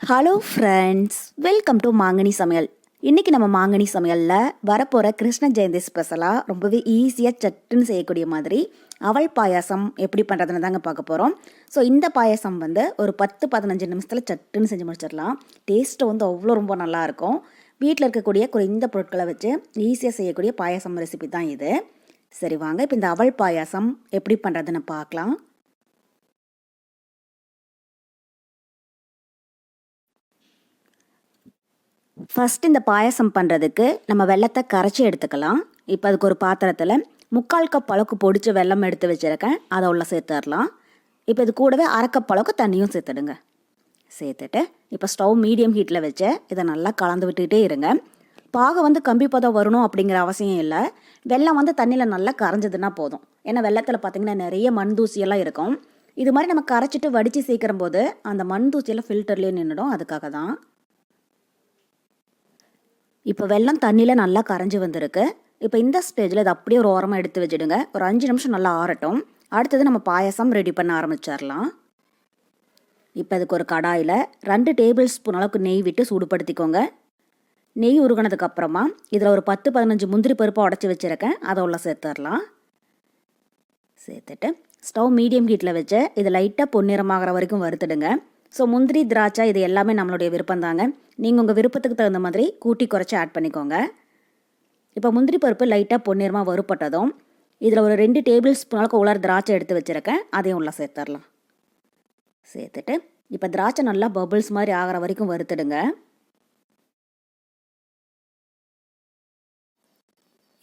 Hello friends, welcome to மாங்கனி சமையல். இன்றைக்கி நம்ம மாங்கனி சமையலில் வரப்போகிற கிருஷ்ண ஜெயந்தி ஸ்பெஷலாக ரொம்பவே ஈஸியாக சட்டுன்னு செய்யக்கூடிய மாதிரி அவல் பாயாசம் எப்படி பண்ணுறதுன்னு தாங்க பார்க்க போகிறோம். ஸோ இந்த பாயாசம் ஒரு 10-15 நிமிஷத்தில் சட்டுன்னு செஞ்சு முடிச்சிடலாம். டேஸ்ட்டு அவ்வளோ ரொம்ப நல்லாயிருக்கும். வீட்டில் இருக்கக்கூடிய குறைந்த பொருட்களை வச்சு ஈஸியாக செய்யக்கூடிய பாயாசம் ரெசிபி தான் இது. சரி வாங்க, இப்போ இந்த அவல் பாயாசம் எப்படி பண்ணுறதுன்னு பார்க்கலாம். ஃபஸ்ட் இந்த பாயசம் பண்ணுறதுக்கு நம்ம வெல்லத்தை கரைச்சி எடுத்துக்கலாம். இப்போ அதுக்கு ஒரு பாத்திரத்தில் 3/4 கப் அளவுக்கு பொடிச்ச வெல்லம் எடுத்து வச்சுருக்கேன். அதை உள்ள சேர்த்துடலாம். இப்போ இது கூடவே 1/2 கப் அளவுக்கு தண்ணியும் சேர்த்துடுங்க. சேர்த்துட்டு இப்போ ஸ்டவ் மீடியம் ஹீட்டில் வச்சு இதை நல்லா கலந்து விட்டுக்கிட்டே இருங்க. பாகம் கம்பி பதம் வரணும் அப்படிங்கிற அவசியம் இல்லை. வெல்லம் தண்ணியில் நல்லா கரைஞ்சதுன்னா போதும். ஏன்னா வெள்ளத்தில் பார்த்திங்கன்னா நிறைய மண் தூசியெல்லாம் இருக்கும். இது மாதிரி நம்ம கரைச்சிட்டு வடித்து சேர்க்குற போது அந்த மண் தூசியெல்லாம் ஃபில்டர்லேயே நின்றுடும். அதுக்காக தான். இப்போ வெல்லம் தண்ணியில் நல்லா கரைஞ்சி வந்திருக்கு. இப்போ இந்த ஸ்டேஜில் இதை அப்படியே ஒரு ஓரமாக எடுத்து வச்சுடுங்க. ஒரு 5 நிமிஷம் நல்லா ஆறட்டும். அடுத்தது நம்ம பாயசம் ரெடி பண்ண ஆரம்பிச்சிடலாம். இப்போ அதுக்கு ஒரு கடாயில் 2 டேபிள் ஸ்பூன் அளவுக்கு நெய் விட்டு சூடுபடுத்திக்கோங்க. நெய் உருகினதுக்கப்புறமா இதில் ஒரு 10-15 முந்திரி பருப்பாக உடச்சி வச்சுருக்கேன். அதை உள்ள சேர்த்துடலாம். சேர்த்துட்டு ஸ்டவ் மீடியம் ஹீட்டில் வச்சு இதை லைட்டாக பொன்னிறமாகிற வரைக்கும் வறுத்துடுங்க. ஸோ முந்திரி, திராட்சை இது எல்லாமே நம்மளுடைய விருப்பம் தாங்க. நீங்கள் உங்கள் விருப்பத்துக்கு தகுந்த மாதிரி கூட்டி குறைச்சி ஆட் பண்ணிக்கோங்க. இப்போ முந்திரி பருப்பு லைட்டாக பொன்னிறமாக வறுப்பட்டதும் இதில் ஒரு 2 டேபிள் ஸ்பூன் அளவுக்கு உலர் திராட்சை எடுத்து வச்சுருக்கேன். அதையும் உள்ள சேர்த்துடலாம். சேர்த்துட்டு இப்போ திராட்சை நல்லா பபிள்ஸ் மாதிரி ஆகிற வரைக்கும் வறுத்துடுங்க.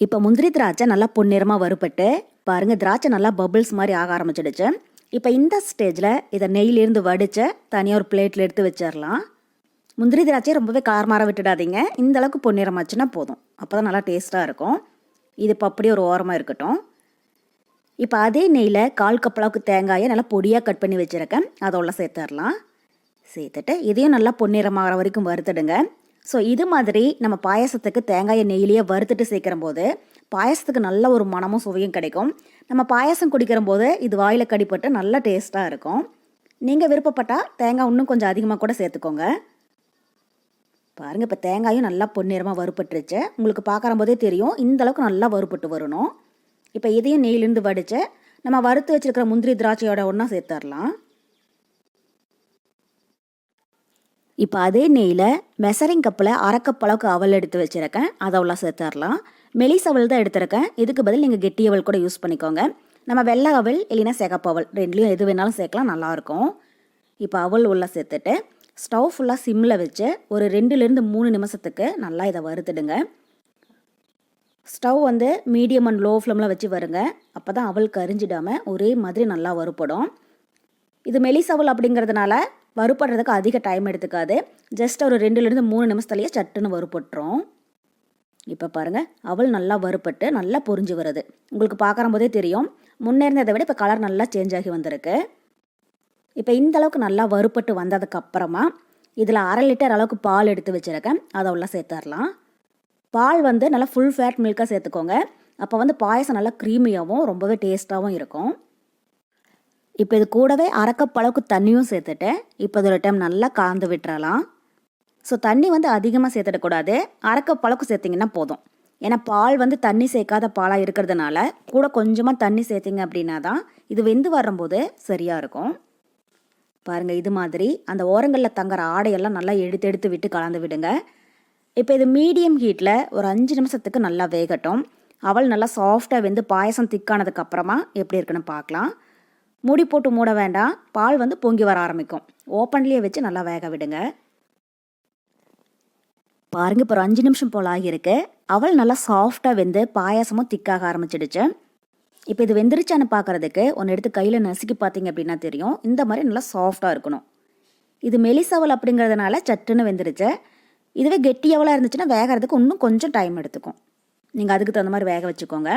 இப்போ முந்திரி திராட்சை நல்லா பொன்னிறமாக வறுப்பட்டு பாருங்கள், திராட்சை நல்லா பபிள்ஸ் மாதிரி ஆக ஆரம்பிச்சிடுச்சு. இப்போ இந்த ஸ்டேஜில் இதை நெய்யிலேருந்து வடித்து தனியாக ஒரு பிளேட்டில் எடுத்து வச்சிடலாம். முந்திரி திராட்சையை ரொம்பவே காரமாற விட்டுடாதீங்க. இந்த அளவுக்கு பொன்னிறமாச்சுன்னா போதும். அப்போ தான் நல்லா டேஸ்ட்டாக இருக்கும். இது இப்போ அப்படியே ஒரு ஓரமாக இருக்கட்டும். இப்போ அதே நெய்யில் 1/4 கப் அளவுக்கு தேங்காயை நல்லா பொடியாக கட் பண்ணி வச்சுருக்கேன். அதை உள்ள சேர்த்துடலாம். சேர்த்துட்டு இதையும் நல்லா பொன்னிறமாகிற வரைக்கும் வறுத்துடுங்க. ஸோ இது மாதிரி நம்ம பாயசத்துக்கு தேங்காயை நெய்யிலேயே வறுத்துட்டு சேர்க்குற போது பாயசத்துக்கு நல்ல ஒரு மனமும் சுவையும் கிடைக்கும். நம்ம பாயசம் குடிக்கிற போது இது வாயில் கடிப்பட்டு நல்ல டேஸ்ட்டாக இருக்கும். நீங்கள் விருப்பப்பட்டால் தேங்காய் இன்னும் கொஞ்சம் அதிகமாக கூட சேர்த்துக்கோங்க. பாருங்கள், இப்போ தேங்காயும் நல்லா பொன்னிறமாக வறுப்பட்டுருச்சு. உங்களுக்கு பார்க்குற போதே தெரியும் இந்தளவுக்கு நல்லா வறுப்பட்டு வரணும். இப்போ இதையும் நெய்யிலேருந்து வடித்து நம்ம வறுத்து வச்சுருக்கிற முந்திரி திராட்சையோட ஒன்றா சேர்த்துடலாம். இப்போ அதே நெய்யில் மெசரிங் கப்பில் 1/2 கப் அளவுக்கு அவல் எடுத்து வச்சுருக்கேன். அதை உள்ள சேர்த்துடலாம். மெலிஸ் அவல் தான் எடுத்துருக்கேன். இதுக்கு பதில் நீங்கள் கெட்டி அவல் கூட யூஸ் பண்ணிக்கோங்க. நம்ம வெள்ளை அவல் இல்லைன்னா சிகப்பு அவல் ரெண்டுலேயும் எது வேணாலும் சேர்க்கலாம், நல்லாயிருக்கும். இப்போ அவல் உள்ள சேர்த்துட்டு ஸ்டவ் ஃபுல்லாக சிம்மில் வச்சு ஒரு 2-3 நிமிஷத்துக்கு நல்லா இதை வறுத்துடுங்க. ஸ்டவ் மீடியம் அண்ட் லோ ஃப்ளேமில் வச்சு வருங்க. அப்போ தான் அவல் கரிஞ்சிடாமல் ஒரே மாதிரி நல்லா வறுப்படும். இது மெலிஸ் அவல் அப்படிங்கிறதுனால வறுப்படுறதுக்கு அதிக டைம் எடுத்துக்காது. ஜஸ்ட் ஒரு 2-3 நிமிஷத்துலேயே சட்டுன்னு வறுப்பட்டுரும். இப்போ பாருங்கள், அவல் நல்லா வறுப்பட்டு நல்லா பொரிஞ்சு வருது. உங்களுக்கு பார்க்குற போதே தெரியும் முன்னே இருந்ததை விட இப்போ கலர் நல்லா சேஞ்ச் ஆகி வந்திருக்கு. இப்போ இந்த அளவுக்கு நல்லா வறுப்பட்டு வந்ததுக்கப்புறமா இதில் 1/2 லிட்டர் அளவுக்கு பால் எடுத்து வச்சுருக்கேன். அதை உள்ள சேர்த்துடலாம். பால் நல்லா ஃபுல் ஃபேட் மில்காக சேர்த்துக்கோங்க. அப்போ பாயசம் நல்லா க்ரீமியாகவும் ரொம்பவே டேஸ்ட்டாகவும் இருக்கும். இப்போ இது கூடவே 1/2 கப் அளவுக்கு தண்ணியும் சேர்த்துட்டு இப்போ இது ஒரு டைம் நல்லா கலந்து விட்டுறலாம். ஸோ தண்ணி அதிகமாக சேர்த்துடக்கூடாது. 1/2 கப் அளவுக்கு சேர்த்திங்கன்னா போதும். ஏன்னா பால் தண்ணி சேர்க்காத பாலாக இருக்கிறதுனால கூட கொஞ்சமாக தண்ணி சேர்த்திங்க அப்படின்னா தான் இது வெந்து வரும்போது சரியாக இருக்கும். பாருங்கள், இது மாதிரி அந்த ஓரங்களில் தங்குற ஆடையெல்லாம் நல்லா எடுத்து எடுத்து விட்டு கலந்து விடுங்க. இப்போ இது மீடியம் ஹீட்டில் ஒரு 5 நிமிஷத்துக்கு நல்லா வேகட்டும். அவள் நல்லா சாஃப்டாக வெந்து பாயசம் திக்கானதுக்கப்புறமா எப்படி இருக்குன்னு பார்க்கலாம். மூடி போட்டு மூட வேண்டாம். பால் பொங்கி வர ஆரம்பிக்கும். ஓப்பன்லேயே வச்சு நல்லா வேக விடுங்க. பாருங்கள், இப்போ ஒரு 5 நிமிஷம் போல் ஆகியிருக்கு. அவள் நல்லா சாஃப்டாக வெந்து பாயாசமும் திக்காக ஆரம்பிச்சிடுச்சு. இப்போ இது வெந்துருச்சான்னு பார்க்குறதுக்கு ஒன்று எடுத்து கையில் நசுக்கி பார்த்தீங்க அப்படின்னா தெரியும். இந்த மாதிரி நல்லா சாஃப்டாக இருக்கணும். இது மெலிசவல் அப்படிங்கிறதுனால சட்டுன்னு வெந்துருச்சு. இதுவே கெட்டியவளாக இருந்துச்சுன்னா வேகிறதுக்கு இன்னும் கொஞ்சம் டைம் எடுத்துக்கும். நீங்கள் அதுக்கு தகுந்த மாதிரி வேக வச்சுக்கோங்க.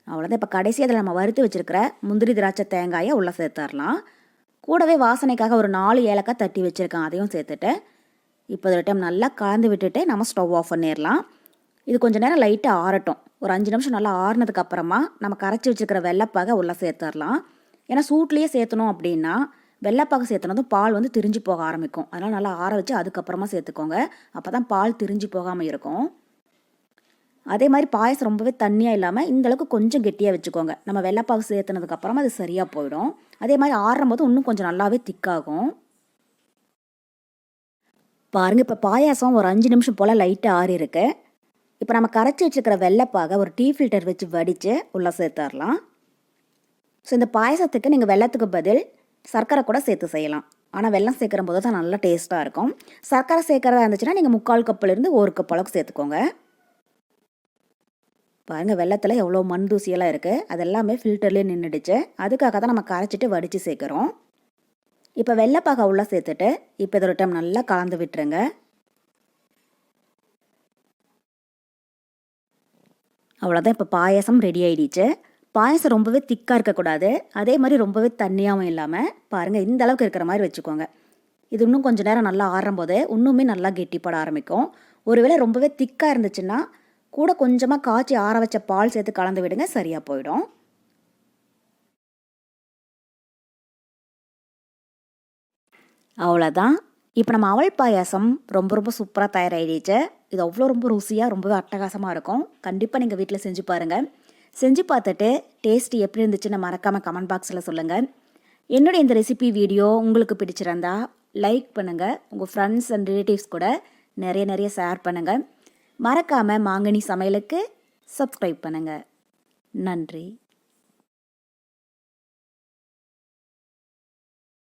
அவ்வளோதான். இப்போ கடைசி அதில் நம்ம வறுத்து வச்சுருக்கிற முந்திரி திராட்சை தேங்காயை உள்ளே சேர்த்துடலாம். கூடவே வாசனைக்காக ஒரு 4 ஏலக்காய் தட்டி வச்சுருக்கேன். அதையும் சேர்த்துட்டு இப்போ ஒரு டைம் நல்லா கலந்து விட்டுட்டு நம்ம ஸ்டவ் ஆஃப் பண்ணிடலாம். இது கொஞ்சம் நேரம் லைட்டாக ஆறட்டும். ஒரு 5 நிமிஷம் நல்லா ஆறுனதுக்கப்புறமா நம்ம கரைச்சி வச்சுருக்கிற வெள்ளைப்பாகை உள்ளே சேர்த்துடலாம். ஏன்னா சூட்லேயே சேர்த்தணும் அப்படின்னா வெள்ளைப்பாகு சேர்த்துனதும் பால் வந்து திரிஞ்சு போக ஆரம்பிக்கும். அதனால் நல்லா ஆற வச்சு அதுக்கப்புறமா சேர்த்துக்கோங்க. அப்போ தான் பால் திரிஞ்சு போகாமல் இருக்கும். அதே மாதிரி பாயசம் ரொம்பவே தண்ணியாக இல்லாமல் இந்தளவுக்கு கொஞ்சம் கெட்டியாக வச்சுக்கோங்க. நம்ம வெள்ளைப்பாகு சேர்த்துனதுக்கப்புறமா அது சரியாக போயிடும். அதே மாதிரி ஆறும் போது இன்னும் கொஞ்சம் நல்லாவே திக்காகும். பாருங்கள், இப்போ பாயாசம் ஒரு 5 நிமிஷம் போல் லைட்டாக ஆறி இருக்கு. இப்போ நம்ம கரைச்சி வச்சுருக்கிற வெள்ளைப்பாகை ஒரு டீ ஃபில்டர் வச்சு வடித்து உள்ளே சேர்த்துடலாம். ஸோ இந்த பாயசத்துக்கு நீங்கள் வெள்ளத்துக்கு பதில் சர்க்கரை கூட சேர்த்து செய்யலாம். ஆனால் வெல்லம் சேர்க்குற போது தான் நல்லா டேஸ்ட்டாக இருக்கும். சர்க்கரை சேர்க்குறதா இருந்துச்சுன்னா நீங்கள் 3/4 கப்புலேருந்து 1 கப் அளவுக்கு சேர்த்துக்கோங்க. பாருங்கள், வெள்ளத்தில் எவ்வளோ மண் தூசியெல்லாம் இருக்குது. அது எல்லாமே ஃபில்டர்லேயே நின்றுடுச்சு. அதுக்காக தான் நம்ம கரைச்சிட்டு வடித்து சேர்க்குறோம். இப்போ வெள்ளைப்பாகை உள்ளே சேர்த்துட்டு இப்போ இதை ஒரு டைம் நல்லா கலந்து விட்டுருங்க. அவ்வளோதான், இப்போ பாயசம் ரெடி ஆகிடுச்சு. பாயசம் ரொம்பவே திக்காக இருக்கக்கூடாது, அதே மாதிரி ரொம்பவே தண்ணியாகவும் இல்லாமல் பாருங்கள் இந்த அளவுக்கு இருக்கிற மாதிரி வச்சுக்கோங்க. இது இன்னும் கொஞ்சம் நேரம் நல்லா ஆறும் போது இன்னுமே நல்லா கெட்டிப்பட ஆரம்பிக்கும். ஒருவேளை ரொம்பவே திக்காக இருந்துச்சுன்னா கூட கொஞ்சமாக காய்ச்சி ஆற வச்ச பால் சேர்த்து கலந்து விடுங்க, சரியாக போயிடும். அவ்வளோதான், இப்போ நம்ம அவல் பாயாசம் ரொம்ப ரொம்ப சூப்பராக தயாராகிடுச்சு. இது அவ்வளோ ரொம்ப ருசியாக ரொம்பவே அட்டகாசமாக இருக்கும். கண்டிப்பாக நீங்கள் வீட்டில் செஞ்சு பாருங்கள். செஞ்சு பார்த்துட்டு டேஸ்ட் எப்படி இருந்துச்சுன்னு மறக்காமல் கமெண்ட் பாக்ஸில் சொல்லுங்கள். என்னுடைய இந்த ரெசிபி வீடியோ உங்களுக்கு பிடிச்சிருந்தா லைக் பண்ணுங்கள். உங்கள் ஃப்ரெண்ட்ஸ் அண்ட் ரிலேட்டிவ்ஸ் கூட நிறைய ஷேர் பண்ணுங்கள். மறக்காமல் மாங்கனி சமையலுக்கு சப்ஸ்கிரைப் பண்ணுங்கள். நன்றி.